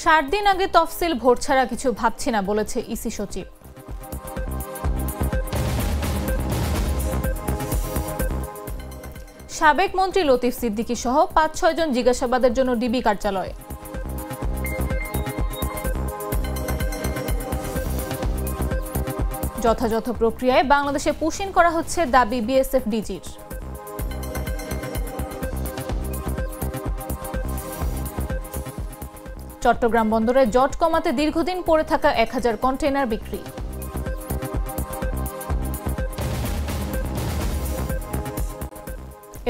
60 দিন আগে তফসিল ভোট ছাড়া কিছু ভাবছি না বলেছে ইসি সচিব। সাবেক মন্ত্রী লতিফ সিদ্দিকী সহ ৫-৬ জন জিজ্ঞাসাবাদের জন্য ডিবি কার্যালয়ে। যথাযথ প্রক্রিয়ায় বাংলাদেশে পুশিং করা হচ্ছে দাবি বিএসএফ ডিজির। চট্টগ্রাম বন্দরে জট কমাতে দীর্ঘদিন পড়ে থাকা ১,০০০ কন্টেইনার বিক্রি।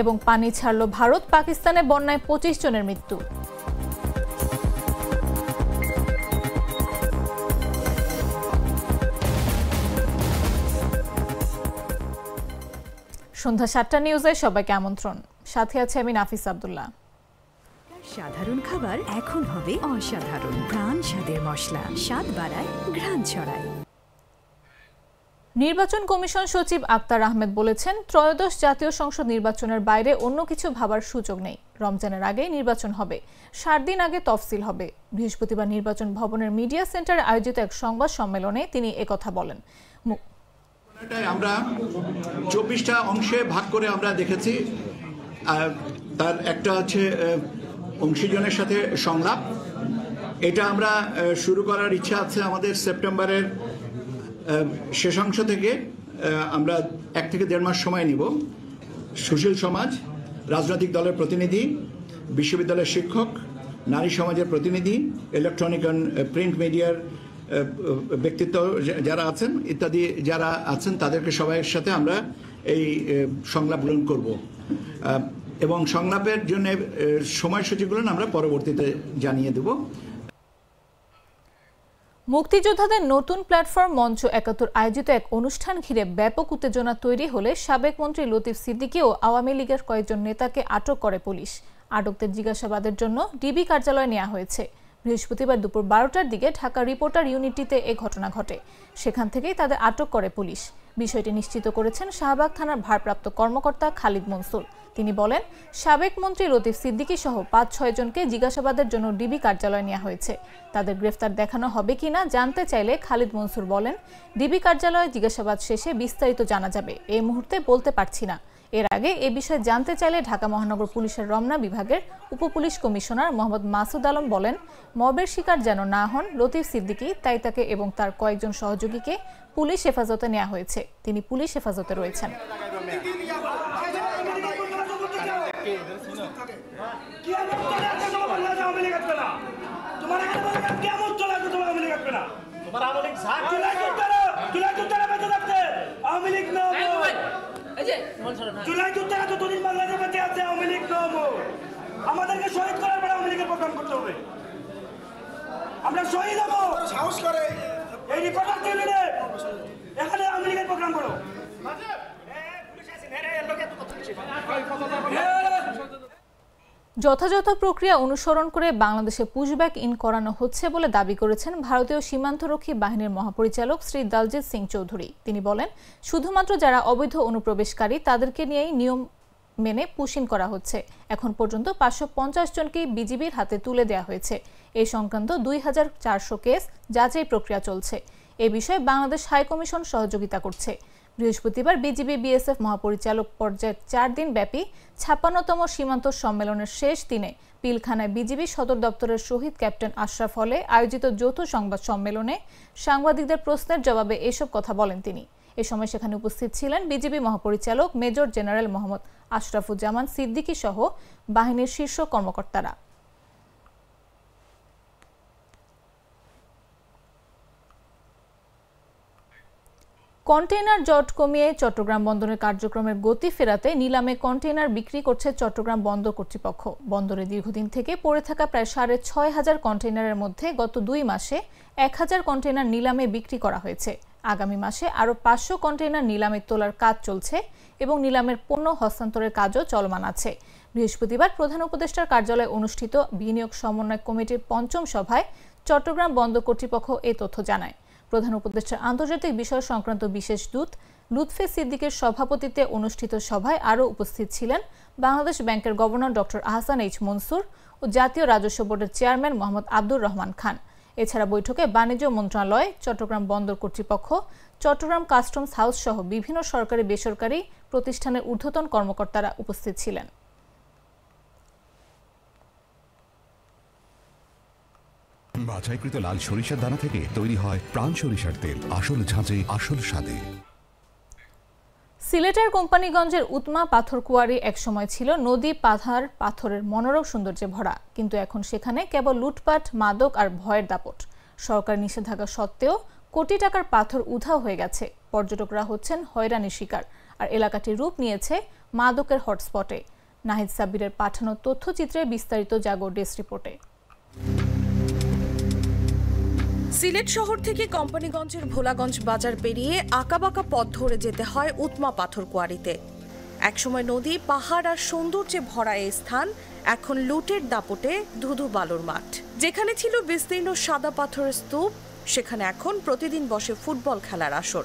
এবং পানি ছাড়ল ভারত, পাকিস্তানে বন্যায় ২৫ জনের মৃত্যু। সন্ধ্যা ৭টা নিউজে সবাইকে আমন্ত্রণ। সাথে আছে আমি নাফিস আব্দুল্লাহ। সাধারণ খাবার এখন হবে অসাধারণ। প্রাণ স্বাদের মশলা, স্বাদ বাড়ায়, ঘ্রাণ ছড়ায়। নির্বাচন কমিশন সচিব আক্তার আহমেদ বলেছেন, ত্রয়োদশ জাতীয় সংসদ নির্বাচনের বাইরে অন্য কিছু ভাবার সুযোগ নেই। রমজানের আগেই নির্বাচন হবে, ৬০ দিন আগে তফসিল হবে। বৃহস্পতিবার নির্বাচন ভবনের মিডিয়া সেন্টারে আয়োজিত এক সংবাদ সম্মেলনে তিনি একথা বলেন। আমরা ২৪টা অংশে ভাগ করে আমরা দেখেছি। তার একটা হচ্ছে অংশীজনের সাথে সংলাপ। এটা আমরা শুরু করার ইচ্ছা আছে আমাদের সেপ্টেম্বরের শেষাংশ থেকে। আমরা ১ থেকে ১.৫ মাস সময় নিব। সুশীল সমাজ, রাজনৈতিক দলের প্রতিনিধি, বিশ্ববিদ্যালয়ের শিক্ষক, নারী সমাজের প্রতিনিধি, ইলেকট্রনিক অ্যান্ড প্রিন্ট মিডিয়ার ব্যক্তিত্ব যারা আছেন ইত্যাদি যারা আছেন তাদেরকে সবাইয়ের সাথে আমরা এই সংলাপ গ্রহণ করব এবং সংলাপের জন্য সময়সূচিগুলো আমরা পরবর্তীতে জানিয়ে দেব। মুক্তিযোদ্ধাদের নতুন প্ল্যাটফর্ম মঞ্চ ৭১ আয়োজিত এক অনুষ্ঠান ঘিরে ব্যাপক উত্তেজনা তৈরি হলে সাবেক মন্ত্রী লতিফ সিদ্দিকী ও আওয়ামী লীগের কয়েকজন নেতাকে আটক করে পুলিশ। আটকদের জিজ্ঞাসাবাদের জন্য ডিবি কার্যালয়ে নেওয়া হয়েছে। বৃহস্পতিবার দুপুর ১২টার দিকে ঢাকা রিপোর্টার ইউনিটিতে এ ঘটনা ঘটে। সেখান থেকেই তাদের আটক করে পুলিশ। বিষয়টি নিশ্চিত করেছেন শাহবাগ থানার ভারপ্রাপ্ত কর্মকর্তা খালিদ মনসুর। তিনি বলেন, সাবেক মন্ত্রী লতিফ সিদ্দিকী সহ ৫-৬ জনকে জিজ্ঞাসাবাদের জন্য ডিবি কার্যালয়ে নেওয়া হয়েছে। তাদের গ্রেফতার দেখানো হবে কিনা জানতে চাইলে খালিদ মনসুর বলেন, ডিবি কার্যালয়ে জিজ্ঞাসাবাদ শেষে বিস্তারিত জানা যাবে, এই মুহূর্তে বলতে পারছি না। এর আগে এ বিষয়ে জানতে চাইলে ঢাকা মহানগর পুলিশের রমনা বিভাগের উপপুলিশ কমিশনার মোহাম্মদ মাসুদ আলম বলেন, মবের শিকার যেন না হন লতিফ সিদ্দিকী, তাই তাকে এবং তার কয়েকজন সহযোগীকে পুলিশ হেফাজতে নেওয়া হয়েছে। তিনি পুলিশ হেফাজতে রয়েছেন। আমাদেরকে শহীদ করার পরে আওয়ামী লীগের প্রোগ্রাম করতে হবে। আমরা শহীদ হবো, সাহস করে এই রিপোর্টার টেবিলে এখানে আওয়ামী লীগের প্রোগ্রাম করো। যথাযথ প্রক্রিয়া অনুসরণ করে বাংলাদেশে পুশব্যাক ইন করানো হচ্ছে বলে দাবি করেছেন ভারতীয় সীমান্তরক্ষী বাহিনীর মহাপরিচালক শ্রী দলজিৎ সিং চৌধুরী। তিনি বলেন, শুধুমাত্র যারা অবৈধ অনুপ্রবেশকারী তাদেরকে নিয়েই নিয়ম মেনে পুশিং করা হচ্ছে। এখন পর্যন্ত ৫৫০ জনকে বিজিবির হাতে তুলে দেওয়া হয়েছে। এই সংক্রান্ত ২,৪০০ কেস যাচাই প্রক্রিয়া চলছে। এ বিষয়ে বাংলাদেশ হাইকমিশন সহযোগিতা করছে। বৃহস্পতিবার বিজিবি বিএসএফ মহাপরিচালক পর্যায়ের ৪ দিন ব্যাপী ৫৬তম সীমান্ত সম্মেলনের শেষ দিনে পিলখানায় বিজিবি সদর দপ্তরের শহীদ ক্যাপ্টেন আশরাফ হলে আয়োজিত যৌথ সংবাদ সম্মেলনে সাংবাদিকদের প্রশ্নের জবাবে এসব কথা বলেন তিনি। এ সময় সেখানে উপস্থিত ছিলেন বিজিবি মহাপরিচালক মেজর জেনারেল মোহাম্মদ আশরাফুজ্জামান সিদ্দিকী সহ বাহিনীর শীর্ষ কর্মকর্তারা। কন্টেইনার জট কমিয়ে চট্টগ্রাম বন্দরের কার্যক্রমের গতি ফেরাতে নিলামে কন্টেইনার বিক্রি করছে চট্টগ্রাম বন্দর কর্তৃপক্ষ। বন্দরে দীর্ঘদিন থেকে পড়ে থাকা প্রায় ৬,৫০০ কন্টেইনারের মধ্যে গত ২ মাসে ১,০০০ কন্টেইনার নিলামে বিক্রি করা হয়েছে। আগামী মাসে আরও ৫০০ কন্টেইনার নিলামে তোলার কাজ চলছে এবং নিলামের পণ্য হস্তান্তরের কাজও চলমান আছে। বৃহস্পতিবার প্রধান উপদেষ্টার কার্যালয়ে অনুষ্ঠিত বিনিয়োগ সমন্বয় কমিটির ৫ম সভায় চট্টগ্রাম বন্দর কর্তৃপক্ষ এই তথ্য জানায়। প্রধান উপদেষ্টার আন্তর্জাতিক বিষয় সংক্রান্ত বিশেষ দূত লুৎফে সিদ্দিকের সভাপতিত্বে অনুষ্ঠিত সভায় আরও উপস্থিত ছিলেন বাংলাদেশ ব্যাংকের governor doctor Ahsan H Mansur ও জাতীয় রাজস্ব বোর্ডের চেয়ারম্যান মোহাম্মদ আব্দুর রহমান খান। এছাড়া বৈঠকে বাণিজ্য মন্ত্রণালয়, চট্টগ্রাম বন্দর কর্তৃপক্ষ, চট্টগ্রাম কাস্টমস হাউস সহ বিভিন্ন সরকারি বেসরকারি প্রতিষ্ঠানের ঊর্ধ্বতন কর্মকর্তারা উপস্থিত ছিলেন। বাছাইকৃত লাল সরিষার দানা থেকে তৈরি হয় প্রাণ সরিষার তেল, আসল ঝাঁঝে আসল স্বাদে। সিলেটের কোম্পানিগঞ্জের উৎমা পাথর কুয়ারি একসময় ছিল নদী পাহাড় পাথরের মনোরম সৌন্দর্যে ভরা, কিন্তু এখন সেখানে কেবল লুটপাট, মাদক আর ভয়ের দাপট। সরকার নিষেধাজ্ঞা সত্ত্বেও কোটি টাকার পাথর উধাও হয়ে গেছে। পর্যটকরা হচ্ছেন হয়রানির শিকার, আর এলাকাটি রূপ নিয়েছে মাদকের হটস্পটে। নাহিদ সাব্বিরের পাঠানো তথ্যচিত্রে বিস্তারিত জাগো ডেস্ক রিপোর্টে। সিলেট শহর থেকে কোম্পানিগঞ্জের ভোলাগঞ্জ বাজার পেরিয়ে আঁকাবাঁকা পথ ধরে যেতে হয় উৎমা পাথর কোয়ারিতে। একসময় নদী, পাহাড় আর সৌন্দর্যে ভরা এই স্থান এখন লুটের দাপটে ধুধু বালুর মাঠ। যেখানে ছিল বিস্তীর্ণ সাদা পাথরের স্তূপ, সেখানে এখন প্রতিদিন বসে ফুটবল খেলার আসর।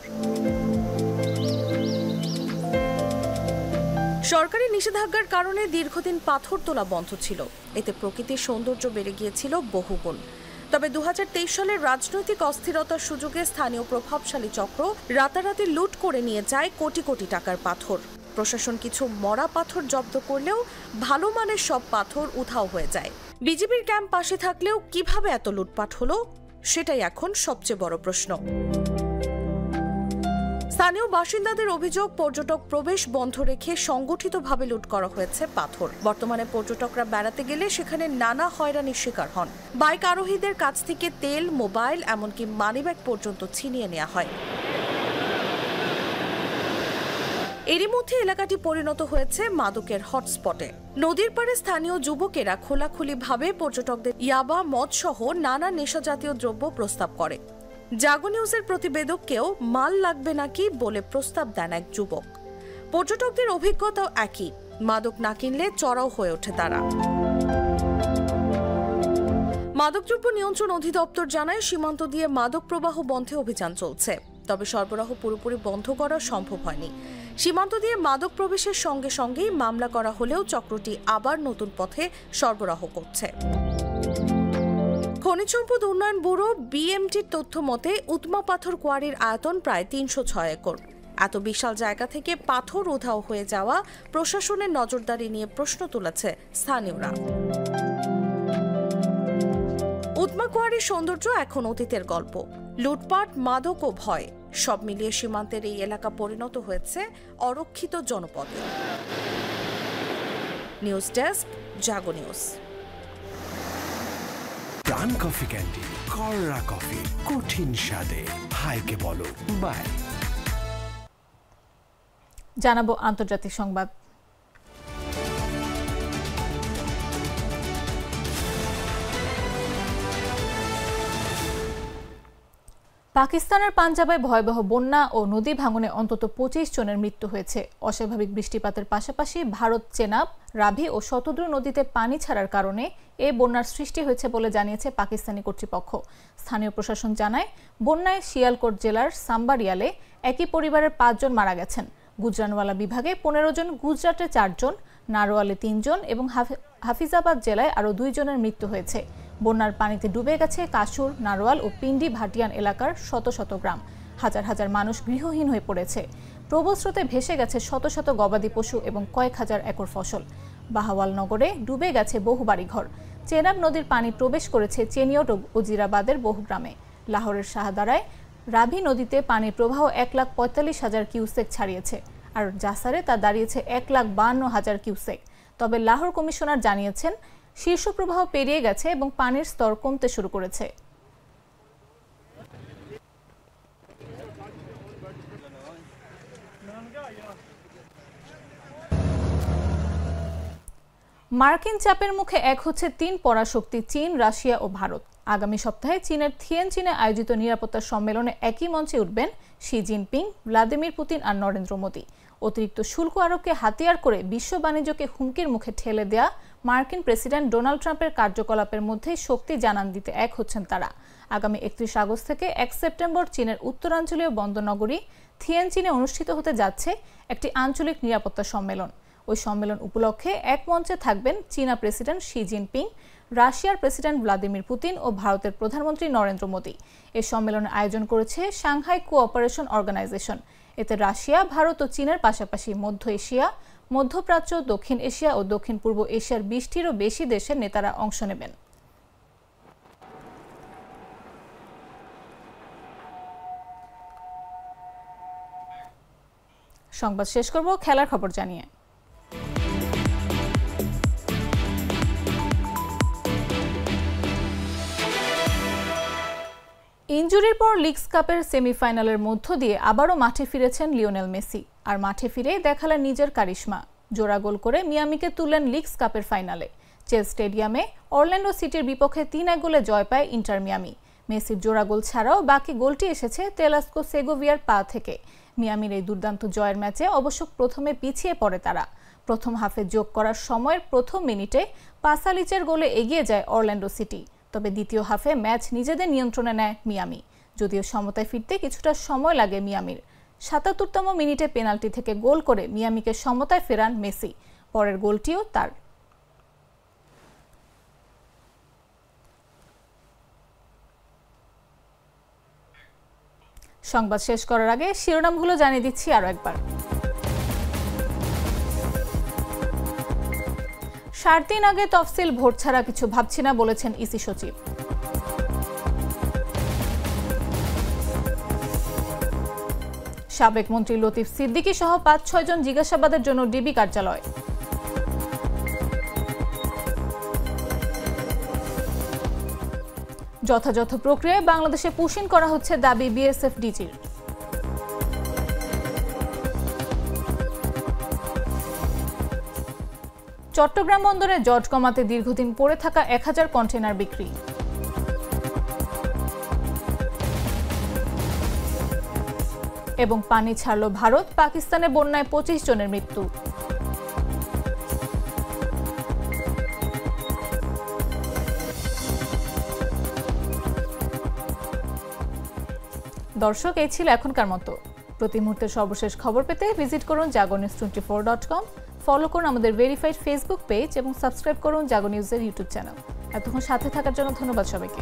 সরকারি নিষেধাজ্ঞার কারণে দীর্ঘদিন পাথর তোলা বন্ধ ছিল। এতে প্রকৃতির সৌন্দর্য বেড়ে গিয়েছিল বহুগুণ। তবে 2023 সালের রাজনৈতিক অস্থিরতার সুযোগে স্থানীয় প্রভাবশালী চক্র রাতারাতি লুট করে নিয়ে যায় কোটি কোটি টাকার পাথর। প্রশাসন কিছু মরা পাথর জব্দ করলেও ভালো মানের সব পাথর উধাও হয়ে যায়। বিজিবির ক্যাম্প পাশে থাকলেও কিভাবে এত লুটপাট হলো, সেটাই এখন সবচেয়ে বড় প্রশ্ন। স্থানীয় বাসিন্দাদের অভিযোগ, পর্যটক প্রবেশ বন্ধ রেখে সংগঠিতভাবে লুট করা হয়েছে পাথর। বর্তমানে পর্যটকরা বেড়াতে গেলে সেখানে নানা হয়রানির শিকার হন। বাইক আরোহীদের কাছ থেকে তেল, মোবাইল, এমনকি মানিব্যাগ পর্যন্ত ছিনিয়ে নেওয়া হয়। এরই মধ্যে এলাকাটি পরিণত হয়েছে মাদকের হটস্পটে। নদীর পাড়ে স্থানীয় যুবকেরা খোলাখুলিভাবে পর্যটকদের ইয়াবা, মদ সহ নানা নেশাজাতীয় দ্রব্য প্রস্তাব করে। জাগো নিউজের প্রতিবেদককেও মাল লাগবে নাকি বলে প্রস্তাব দেন এক যুবক। পর্যটকদের অভিজ্ঞতাও একই, মাদক না কিনলে চড়াও হয়ে ওঠে তারা। মাদকদ্রব্য নিয়ন্ত্রণ অধিদপ্তর জানায়, সীমান্ত দিয়ে মাদক প্রবাহ বন্ধে অভিযান চলছে, তবে সরবরাহ পুরোপুরি বন্ধ করা সম্ভব হয়নি। সীমান্ত দিয়ে মাদক প্রবেশের সঙ্গে সঙ্গেই মামলা করা হলেও চক্রটি আবার নতুন পথে সরবরাহ করছে। খনিজ সম্পদ উন্নয়ন ব্যুরো বিএমটির তথ্য মতে উৎমা পাথর কোয়ারির আয়তন প্রায় 306 একর। এত বিশাল জায়গা থেকে পাথর উধাও হয়ে যাওয়া প্রশাসনের নজরদারি নিয়ে প্রশ্ন তুলেছে স্থানীয়রা। উৎমা কোয়ারির সৌন্দর্য এখন অতীতের গল্প। লুটপাট, মাদক ও ভয় সব মিলিয়ে সীমান্তের এই এলাকা পরিণত হয়েছে অরক্ষিত জনপদে। নিউজ ডেস্ক, জাগো নিউজ। প্রাণ কফি ক্যান্ডি, কররা কফি, কঠিন স্বাদে। হাইকে বলো বাই। জানাবো আন্তর্জাতিক সংবাদ। পাকিস্তানের পাঞ্জাবে ভয়াবহ বন্যা ও নদী ভাঙনে অন্তত 25 জনের মৃত্যু হয়েছে। অস্বাভাবিক বৃষ্টিপাতের পাশাপাশি ভারত চেনাব, রাভি ও শতদ্রু নদীতে পানি ছাড়ার কারণে এই বন্যার সৃষ্টি হয়েছে বলে জানিয়েছে পাকিস্তানি কর্তৃপক্ষ। স্থানীয় প্রশাসন জানায়, বন্যায় শিয়ালকোট জেলার সাম্বারিয়ালে একই পরিবারের 5 জন মারা গেছেন। গুজরানওয়ালা বিভাগে 15 জন, গুজরাটে 4 জন, নারোয়ালে 3 জন এবং হাফিজাবাদ জেলায় আরও 2 জনের মৃত্যু হয়েছে। বন্যার পানিতে ডুবে গেছে কাসুর, নারোয়াল ও পিন্ডি ভাটিয়ান এলাকার শত শত গ্রাম। হাজার হাজার মানুষ গৃহহীন হয়ে পড়েছে। প্রবল স্রোতে ভেসে গেছে শত শত গবাদি পশু এবং কয়েক হাজার একর ফসল। বাহাওয়াল নগরে ডুবে গেছে বহু বাড়িঘর। চেনাব নদীর পানি প্রবেশ করেছে চেনিয়ট ও উজিরাবাদের বহু গ্রামে। লাহোরের শাহদারায় রাভি নদীতে পানির প্রবাহ 1,45,000 কিউসেক ছাড়িয়েছে, আর জাসারে তা দাঁড়িয়েছে 1,52,000 কিউসেক। তবে লাহোর কমিশনার জানিয়েছেন, শীর্ষ প্রবাহ পেরিয়ে গেছে এবং পানির স্তর কমতে শুরু করেছে। মার্কিন চাপের মুখে এক হচ্ছে 3 পরাশক্তি চীন, রাশিয়া ও ভারত। আগামী সপ্তাহে চীনের থিয়েনচিনে আয়োজিত নিরাপত্তা সম্মেলনে একই মঞ্চে উঠবেন শি জিনপিং, ভ্লাদিমির পুতিন আর নরেন্দ্র মোদী। অতিরিক্ত শুল্ক আরোপকে হাতিয়ার করে বিশ্ব বাণিজ্যকে হুমকির মুখে ঠেলে দেয়া মার্কিন প্রেসিডেন্ট ডোনাল্ড ট্রাম্পের কার্যকলাপের মধ্যে শক্তি জানান দিতে এক হচ্ছেন তারা। আগামী 31 আগস্ট থেকে 1 সেপ্টেম্বর চীনের উত্তরাঞ্চলীয় বন্দরনগরী থিয়েনচিনে অনুষ্ঠিত হতে যাচ্ছে একটি আঞ্চলিক নিরাপত্তা সম্মেলন। ওই সম্মেলন উপলক্ষে এক মঞ্চে থাকবেন চীনা প্রেসিডেন্ট শি জিনপিং, রাশিয়ার প্রেসিডেন্ট ভ্লাদিমির পুতিন ও ভারতের প্রধানমন্ত্রী নরেন্দ্র মোদী। এই সম্মেলনের আয়োজন করেছে সাংহাই কোঅপারেশন অর্গানাইজেশন। এতে রাশিয়া, ভারত ও চীনের পাশাপাশি মধ্য এশিয়া, মধ্যপ্রাচ্য, দক্ষিণ এশিয়া ও দক্ষিণ পূর্ব এশিয়ার 20টিরও বেশি দেশের নেতারা অংশ নেবেন। সংবাদ শেষ করব খেলার খবর জানিয়ে। ইনজুরির পর লিগস কাপের সেমিফাইনালের মধ্য দিয়ে আবারও মাঠে ফিরেছেন লিওনেল মেসি। আর মাঠে ফিরে দেখালেন নিজের কারিশমা। জোড়া গোল করে মিয়ামিকে তুললেন লিগস কাপের ফাইনালে। চেল স্টেডিয়ামে অরল্যান্ডো সিটির বিপক্ষে 3-1 গোলে জয় পায় ইন্টার মিয়ামি। মেসির জোড়া গোল ছাড়াও বাকি গোলটি এসেছে তেলাস্কো সেগোভিয়ার পা থেকে। মিয়ামির এই দুর্দান্ত জয়ের ম্যাচে অবশ্য প্রথমে পিছিয়ে পড়ে তারা। প্রথম হাফে যোগ করার সময়ের প্রথম মিনিটে পাসালিচের গোলে এগিয়ে যায় অরল্যান্ডো সিটি। তবে দ্বিতীয় হাফে ম্যাচ নিজেদের নিয়ন্ত্রণে নেয় মিয়ামি। যদিও সমতায় ফিরতে কিছুটা সময় লাগে মিয়ামির। ৭৭তম মিনিটে পেনাল্টি থেকে গোল করে মিয়ামিকে সমতায় ফেরান মেসি। পরের গোলটিও তার। সংবাদ শেষ করার আগে শিরোনামগুলো জানিয়ে দিচ্ছি আরো একবার। 7 দিন আগে তফসিল ভোট ছাড়া কিছু ভাবছি না বলেছেন ইসি সচিব। সাবেক মন্ত্রী লতিফ সিদ্দিকী সহ 5-6 জন জিজ্ঞাসাবাদের জন্য ডিবি কার্যালয়। যথাযথ প্রক্রিয়ায় বাংলাদেশে পুশিং করা হচ্ছে দাবি বিএসএফ ডিজির। চট্টগ্রাম বন্দরে জট কমাতে দীর্ঘদিন পড়ে থাকা 1000 কন্টেইনার বিক্রি। এবং পানি ছাড়ল ভারত, পাকিস্তানে বন্যায় 25 জনের মৃত্যু। দর্শক, এই ছিল এখনকার মতো। প্রতি মুহূর্তের সর্বশেষ খবর পেতে ভিজিট করুন jagonews24.com, ফলো করুন আমাদের ভেরিফাইড ফেসবুক পেজ এবং সাবস্ক্রাইব করুন জাগো নিউজের ইউটিউব চ্যানেল। এতক্ষণ সাথে থাকার জন্য ধন্যবাদ সবাইকে।